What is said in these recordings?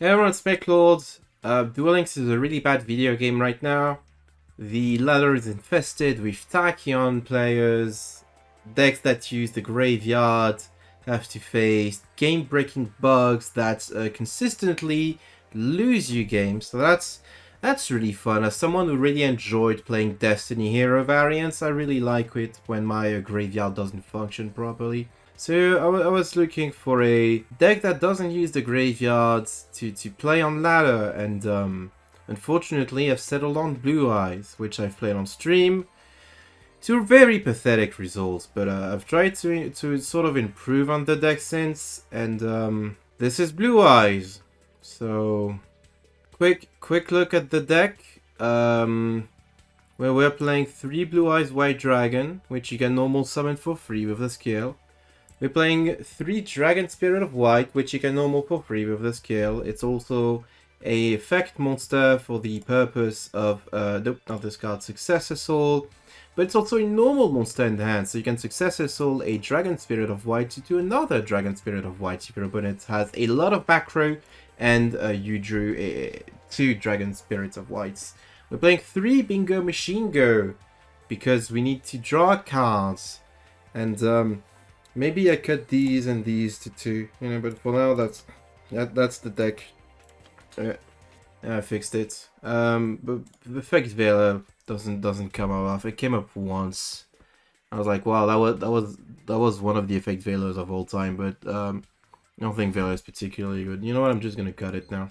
Hey everyone, it's McLord. Duel Links is a really bad video game right now. The ladder is infested with tachyon players. Decks that use the graveyard have to face game-breaking bugs that consistently lose you games. So that's really fun. As someone who really enjoyed playing Destiny Hero variants, I really like it when my graveyard doesn't function properly. So I was looking for a deck that doesn't use the graveyards to play on ladder, and unfortunately I've settled on Blue Eyes, which I've played on stream to very pathetic results, but I've tried to sort of improve on the deck since, and this is Blue Eyes. So quick look at the deck. Where we're playing 3 Blue Eyes White Dragon, which you can normal summon for free with the skill. We're playing 3 Dragon Spirit of White, which you can normal for free with the skill. It's also a effect monster for the purpose of, nope, not this card, Successor Soul. But it's also a normal monster in the hand, so you can Successor Soul a Dragon Spirit of White to another Dragon Spirit of White if your opponent has a lot of back row and you drew 2 Dragon Spirits of Whites. We're playing 3 Bingo Machine Go, because we need to draw cards. And maybe I cut these and these to 2, but for now that's the deck. I fixed it. But the Effect Veiler doesn't come off. It came up once. I was like, wow, that was one of the Effect Veilers of all time, but I don't think Veiler is particularly good. You know what? I'm just gonna cut it now.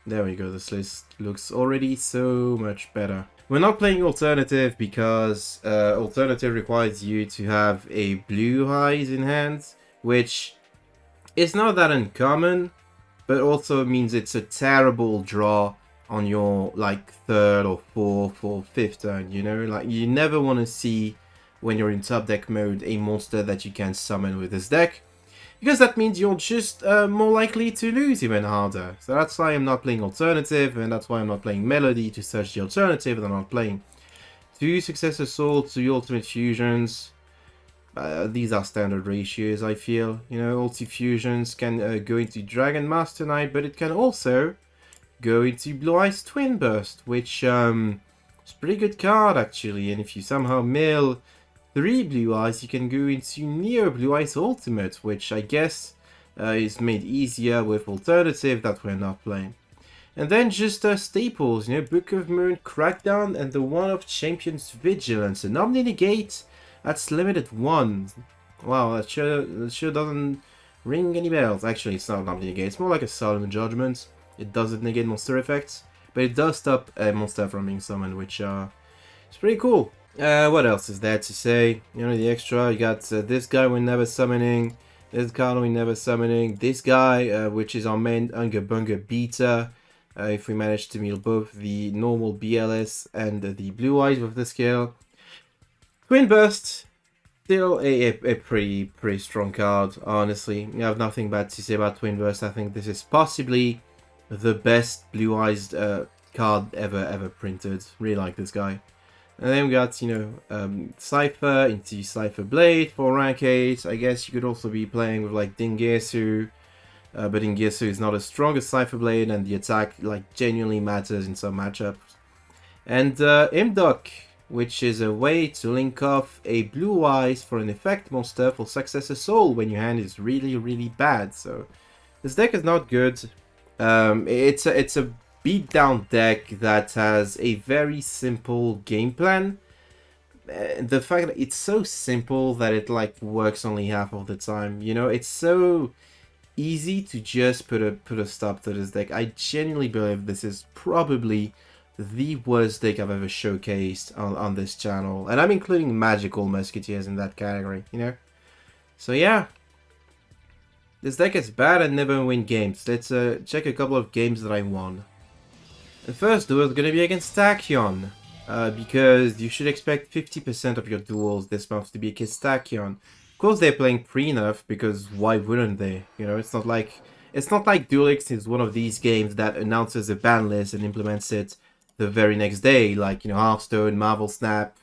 There we go. This list looks already so much better. We're not playing Alternative because Alternative requires you to have a Blue Eyes in hand, which is not that uncommon, but also means it's a terrible draw on your like 3rd or 4th or 5th turn, Like you never want to see, when you're in top deck mode, a monster that you can summon with this deck, because that means you're just more likely to lose even harder. So that's why I'm not playing Alternative, and that's why I'm not playing Melody to search the Alternative, and I'm not playing 2 Successor Soul, 2 Ultimate Fusions. These are standard ratios, I feel. Ulti Fusions can go into Dragon Master Knight, but it can also go into Blue Eyes Twin Burst, which is a pretty good card actually, and if you somehow mill 3 Blue Eyes, you can go into Neo Blue Eyes Ultimate, which I guess is made easier with Alternative that we're not playing. And then just staples, Book of Moon, Crackdown, and the one of Champions Vigilance. An Omni Negate, that's limited 1. Wow, that sure doesn't ring any bells. Actually, it's not an Omni Negate, it's more like a Solemn Judgment. It doesn't negate monster effects, but it does stop a monster from being summoned, which is pretty cool. What else is there to say? The extra, you got this guy we're never summoning, this card we're never summoning, this guy, which is our main Unga Bunga Beta, if we manage to mill both the normal BLS and the Blue Eyes with the skill. Twin Burst, still a pretty strong card, honestly. I have nothing bad to say about Twin Burst. I think this is possibly the best Blue Eyes card ever printed. Really like this guy. And then we got, Cypher into Cypher Blade for rank 8. I guess you could also be playing with, like, Dingesu. But Dingesu is not as strong as Cypher Blade, and the attack, like, genuinely matters in some matchups. And Imdok, which is a way to link off a Blue Eyes for an effect monster for Successor Soul when your hand is really bad. So this deck is not good. It's a beatdown deck that has a very simple game plan. The fact that it's so simple that it like works only half of the time, it's so easy to just put a stop to this deck. I genuinely believe this is probably the worst deck I've ever showcased on this channel, and I'm including Magical Musketeers in that category, So yeah, this deck is bad and never win games. Let's check a couple of games that I won. The first duel is going to be against Tachyon, because you should expect 50% of your duels this month to be against Tachyon. Of course, they're playing pre-nerf, because why wouldn't they? It's not like Duel Links is one of these games that announces a ban list and implements it the very next day, like Hearthstone, Marvel Snap,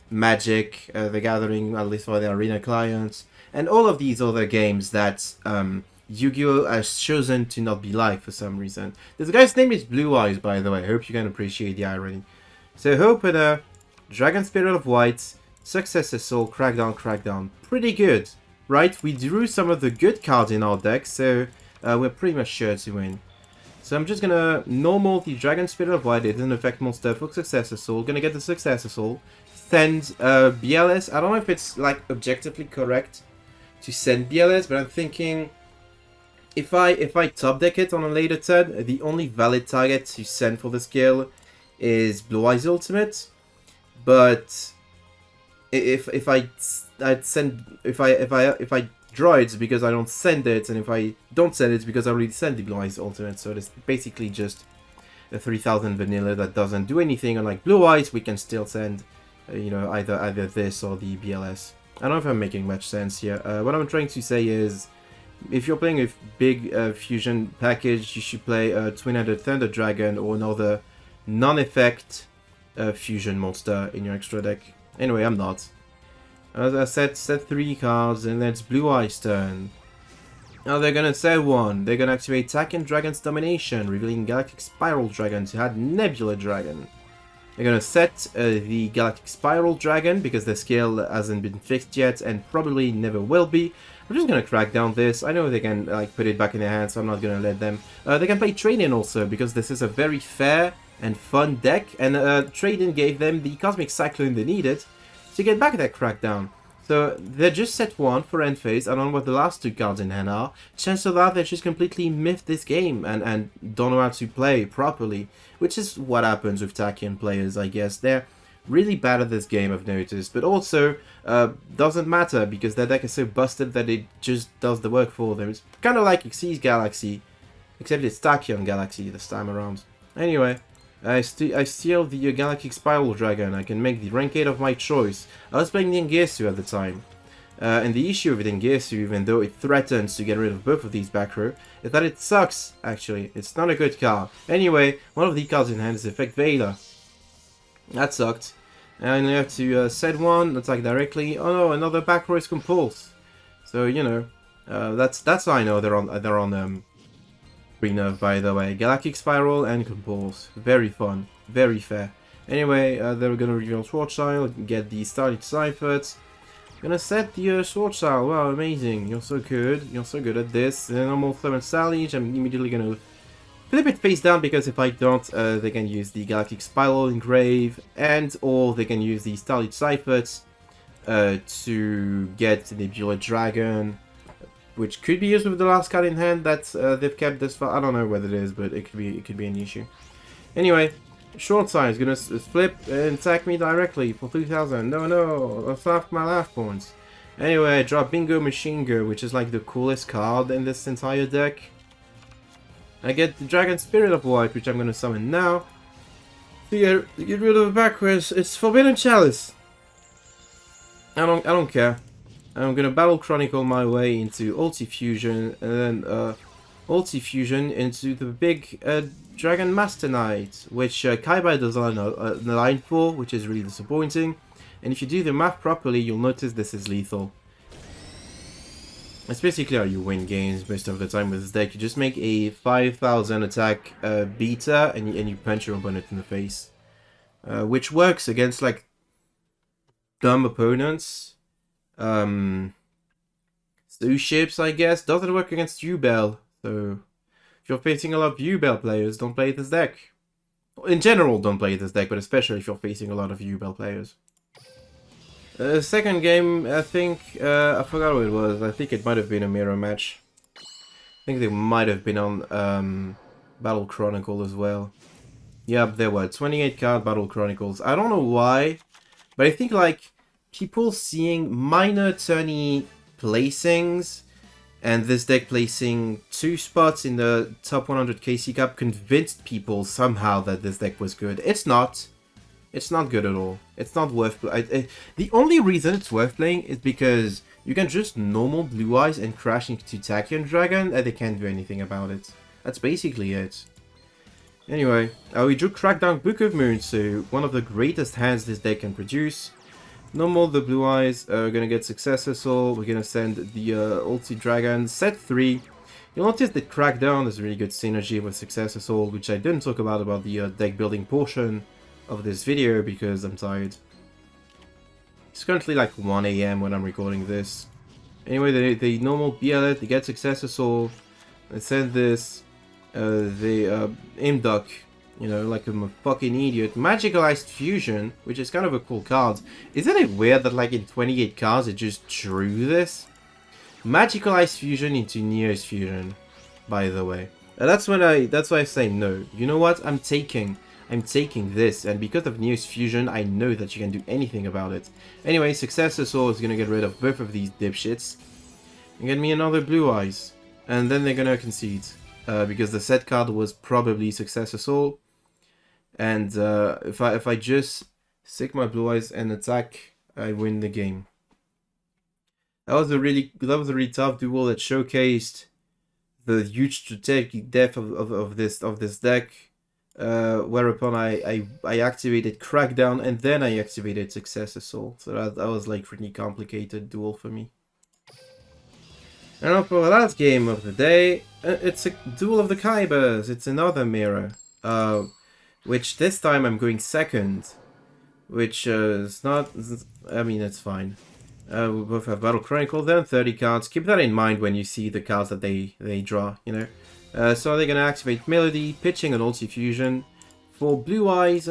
Magic, The Gathering, at least for the arena clients, and all of these other games that Yu-Gi-Oh! Has chosen to not be like for some reason. This guy's name is Blue Eyes, by the way. I hope you can appreciate the irony. So opener, Dragon Spirit of White, Successor Soul, Crackdown, Crackdown. Pretty good, right? We drew some of the good cards in our deck, so we're pretty much sure to win. So I'm just gonna normal the Dragon Spirit of White. It doesn't affect monster for Successor Soul. Gonna get the Successor Soul. Send BLS. I don't know if it's like objectively correct to send BLS, but I'm thinking if I top deck it on a later turn, the only valid target to send for the skill is Blue Eyes Ultimate. But if I draw it because I don't send it, and if I don't send it because I already sent the Blue Eyes Ultimate, so it's basically just a 3000 vanilla that doesn't do anything. Unlike Blue Eyes, we can still send, you know, either this or the BLS. I don't know if I'm making much sense here. What I'm trying to say is, if you're playing a big fusion package, you should play a Twin-Headed Thunder Dragon or another non-effect fusion monster in your extra deck. Anyway, I'm not. As I said, set 3 cards, and then it's Blue Eyes' turn. Now they're gonna set 1. They're gonna activate Tachyon Dragon's Domination, revealing Galactic Spiral Dragon to add Nebula Dragon. They're gonna set the Galactic Spiral Dragon, because the skill hasn't been fixed yet, and probably never will be. I'm just gonna crack down this. I know they can like put it back in their hands, so I'm not gonna let them. They can play Trade-In also, because this is a very fair and fun deck, and Trade-In gave them the Cosmic Cyclone they needed to get back that crackdown. So they just set 1 for end phase, and on what the last 2 cards in hand are, chances are they just completely miffed this game and don't know how to play properly, which is what happens with Tachyon players, I guess. They're really bad at this game, I've noticed, but also doesn't matter because their deck is so busted that it just does the work for them. It's kind of like Xyz Galaxy, except it's Tachyon Galaxy this time around. Anyway, I steal the Galactic Spiral Dragon. I can make the rank 8 of my choice. I was playing the Ngesu at the time. And the issue with Ngesu, even though it threatens to get rid of both of these back row, is that it sucks, actually. It's not a good card. Anyway, one of the cards in hand is Effect Veiler. That sucked. And I have to set 1, attack directly. Oh no, another back row is Compulse. So, you know, that's how I know they're on pre-nerf, by the way. Galactic Spiral and Compulse. Very fun. Very fair. Anyway, they're gonna reveal Schwarzschild, get the Starlit Ciphers. Gonna set the Schwarzschild. Wow, amazing. You're so good. You're so good at this. And normal Summon Salvage. I'm immediately gonna flip it face down, because if I don't, they can use the Galactic Spiral Engrave, and or they can use the Starlit Ciphers to get Nebula Dragon, which could be used with the last card in hand that they've kept this far. I don't know what it is, but it could be an issue. Anyway, Short Side is gonna flip and attack me directly for 2000. No, that's half my life points. Anyway, I drop Bingo Machine Go, which is like the coolest card in this entire deck. I get the Dragon Spirit of White, which I'm gonna summon now. To get rid of the backwards, it's Forbidden Chalice. I don't care. I'm gonna Battle Chronicle my way into Ulti Fusion, and then Ulti Fusion into the big Dragon Master Knight, which Kaiba does an align for, which is really disappointing. And if you do the math properly, you'll notice this is lethal. It's basically how you win games most of the time with this deck. You just make a 5000 attack beta, and you punch your opponent in the face. Which works against like dumb opponents. Zoo ships, I guess. Doesn't work against U-Bell. So if you're facing a lot of U-Bell players, don't play this deck. In general, don't play this deck, but especially if you're facing a lot of U-Bell players. Second game, I think, I forgot what it was. I think it might have been a mirror match. I think they might have been on Battle Chronicle as well. Yep, there were 28 card Battle Chronicles. I don't know why, but I think like people seeing minor tourney placings and this deck placing 2 spots in the top 100 KC Cup convinced people somehow that this deck was good. It's not. It's not good at all. It's not worth playing. The only reason it's worth playing is because you can just normal Blue Eyes and crash into Tachyon Dragon and they can't do anything about it. That's basically it. Anyway, we drew Crackdown Book of Moon, so one of the greatest hands this deck can produce. Normal, the Blue Eyes are gonna get Successor Soul. We're gonna send the Ulti Dragon, set 3. You'll notice that Crackdown is really good synergy with Success Assault, which I didn't talk about the deck building portion of this video because I'm tired. It's currently like 1 AM when I'm recording this. Anyway, they normal BL it, they get Success Assault, they send this, they aim duck, you know, like I'm a fucking idiot. Magicalized Fusion, which is kind of a cool card. Isn't it weird that like in 28 cards it just drew this? Magicalized Fusion into Neo's Fusion, by the way. That's why I say no. You know what? I'm taking this, and because of Neo's Fusion, I know that you can do anything about it. Anyway, Success Assault is gonna get rid of both of these dipshits and get me another Blue Eyes, and then they're gonna concede because the set card was probably Success Assault, and if I just stick my Blue Eyes and attack, I win the game. That was a really tough duel that showcased the huge strategic depth of this deck. Whereupon I activated Crackdown and then I activated Success Assault. So that was like pretty complicated duel for me. And now for the last game of the day, it's a Duel of the Kybers. It's another mirror, which this time I'm going second, which is not. I mean, it's fine. We both have Battle Chronicle, then 30 cards. Keep that in mind when you see the cards that they draw, you know. So they're going to activate Melody, pitching an Ulti Fusion for Blue Eyes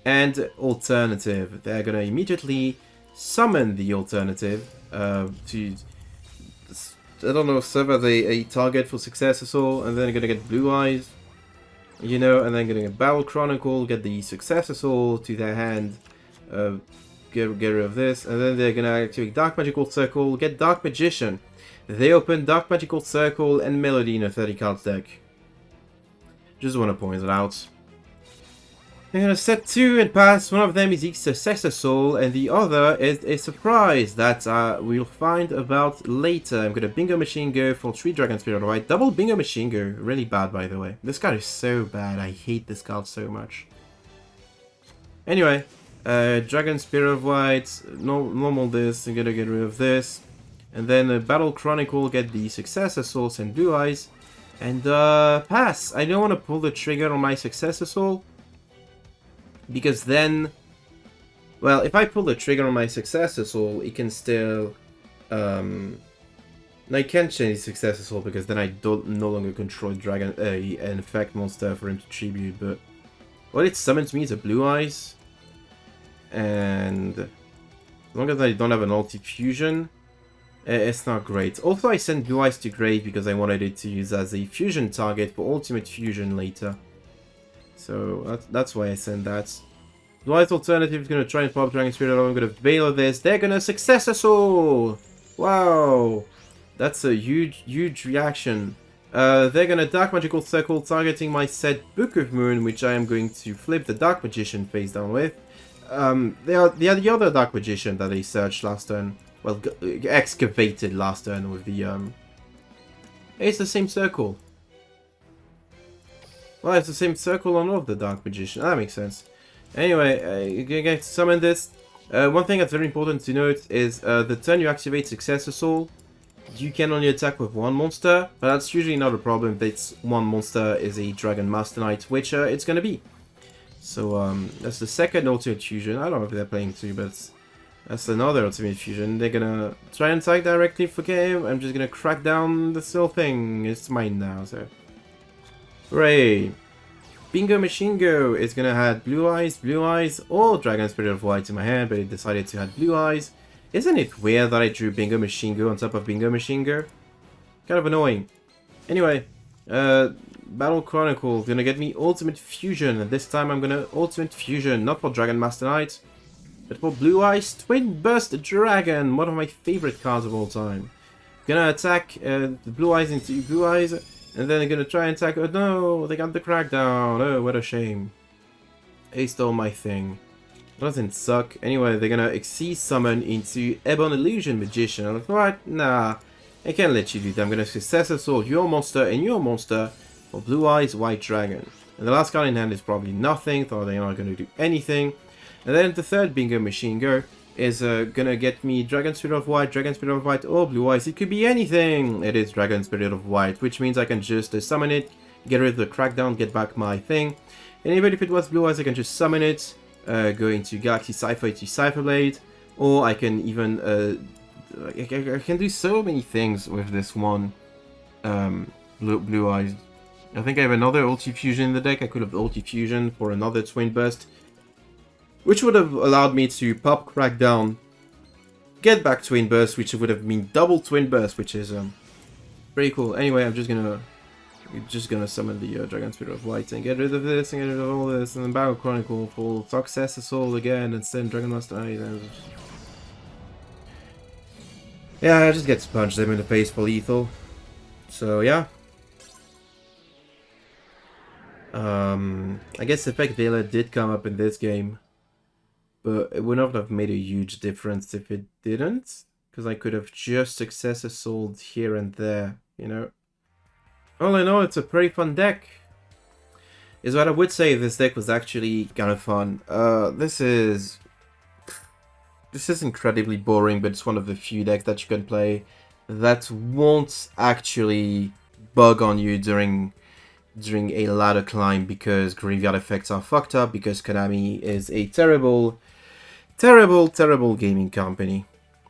and Alternative. They're going to immediately summon the Alternative to, I don't know, serve as a target for Success Assault, and then they're going to get Blue Eyes, you know, and then going to get Battle Chronicle, get the Success Assault to their hand, get rid of this, and then they're gonna activate Dark Magical Circle, get Dark Magician. They open Dark Magical Circle and Melody in a 30 cards deck. Just want to point it out. They're gonna set 2 and pass. One of them is each Successor Soul, and the other is a surprise that we'll find about later. I'm gonna Bingo Machine Go for 3 Dragon Spirit of White. Double Bingo Machine Go. Really bad, by the way. This card is so bad. I hate this card so much. Anyway. Dragon Spirit of White, normal this, I'm gonna get rid of this. And then Battle Chronicle, get the Successor Souls and Blue Eyes. And pass! I don't want to pull the trigger on my Successor Soul. Because then... Well, if I pull the trigger on my Successor Soul, it can still... I can't change the Successor Soul because then I no longer control Dragon, an effect monster for him to tribute, but... What it summons me is a Blue Eyes. And as long as I don't have an Ulti Fusion, it's not great. Also, I sent Blue Eyes to grave because I wanted it to use as a fusion target for Ultimate Fusion later. So that's why I sent that. Blue Eyes Alternative is going to try and pop Dragon Spirit. I'm going to Veil this. They're going to Successor Soul! Wow! That's a huge reaction. They're going to Dark Magical Circle, targeting my set Book of Moon, which I am going to flip the Dark Magician face down with. They are the other Dark Magician that they searched last turn. Well, excavated last turn with the, It's the same circle. Well, it's the same circle on all of the Dark Magician. That makes sense. Anyway, you're going to summon this. One thing that's very important to note is the turn you activate Successor Soul, you can only attack with one monster, but that's usually not a problem. This one monster is a Dragon Master Knight, which it's going to be. So that's the second Ultimate Fusion. I don't know if they're playing 2, but that's another Ultimate Fusion. They're gonna try and attack directly for game. I'm just gonna crack down this whole thing. It's mine now, so. Hooray! Bingo Machine Go is gonna have Blue Eyes, or Dragon Spirit of White in my hand, but it decided to have Blue Eyes. Isn't it weird that I drew Bingo Machine Go on top of Bingo Machine Go? Kind of annoying. Anyway, Battle Chronicle gonna get me Ultimate Fusion, and this time I'm gonna Ultimate Fusion, not for Dragon Master Knight, but for Blue Eyes Twin Burst Dragon, one of my favorite cards of all time. Gonna attack the Blue Eyes into Blue Eyes, and then they're gonna try and attack. Oh no, they got the Crackdown. Oh, what a shame. They stole my thing. Doesn't suck. Anyway, they're gonna Exceed Summon into Ebon Illusion Magician. I'm like, what? Nah, I can't let you do that. I'm gonna Successor Soul your monster and your monster for Blue Eyes White Dragon. And the last card in hand is probably nothing, thought they're not going to do anything. And then the third Bingo Machine Go, is gonna get me Dragon Spirit of White, or Blue Eyes. It could be anything. It is Dragon Spirit of White, which means I can just summon it, get rid of the Crackdown, get back my thing. And even if it was Blue Eyes, I can just summon it, go into Galaxy Cypher to Cypher Blade, or I can even I can do so many things with this one Blue Eyes. I think I have another Ulti Fusion in the deck. I could have Ulti Fusion for another Twin Burst, which would have allowed me to pop Crackdown, get back Twin Burst, which would have been double Twin Burst, which is pretty cool. Anyway, I'm just gonna summon the Dragon Spirit of White and get rid of this and get rid of all this, and then Battle Chronicle for Successor Soul again, and send Dragon Master. Yeah, I just get punched them in the face for lethal. So yeah. I guess Effect Vela did come up in this game, but it would not have made a huge difference if it didn't, because I could have just Successor Souled here and there, you know. All in all, it's a pretty fun deck. Is what I would say. This deck was actually kind of fun. This is incredibly boring, but it's one of the few decks that you can play that won't actually bug on you during a ladder climb, because graveyard effects are fucked up, because Konami is a terrible gaming company.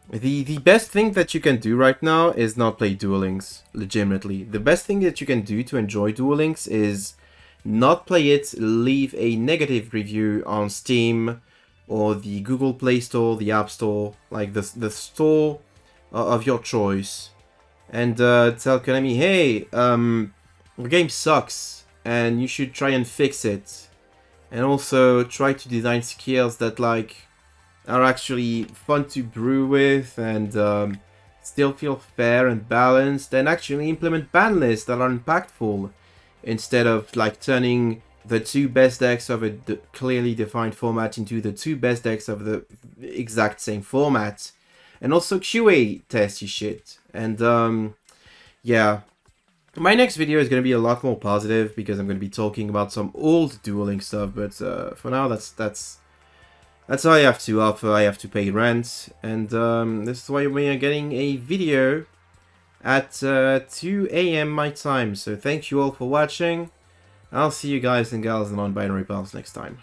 The best thing that you can do right now is not play Duel Links, legitimately. The best thing that you can do to enjoy Duel Links is not play it, leave a negative review on Steam or the Google Play Store, the App Store, like the store of your choice, and tell Konami, hey, the game sucks, and you should try and fix it. And also try to design skills that like are actually fun to brew with, and still feel fair and balanced, and actually implement ban lists that are impactful, instead of like turning the two best decks of a clearly defined format into the two best decks of the exact same format. And also QA testy shit. And yeah. My next video is going to be a lot more positive, because I'm going to be talking about some old Duel Links stuff, but for now that's all I have to offer. I have to pay rent, and this is why we are getting a video at 2 AM my time. So thank you all for watching. I'll see you guys and gals in non-binary pals next time.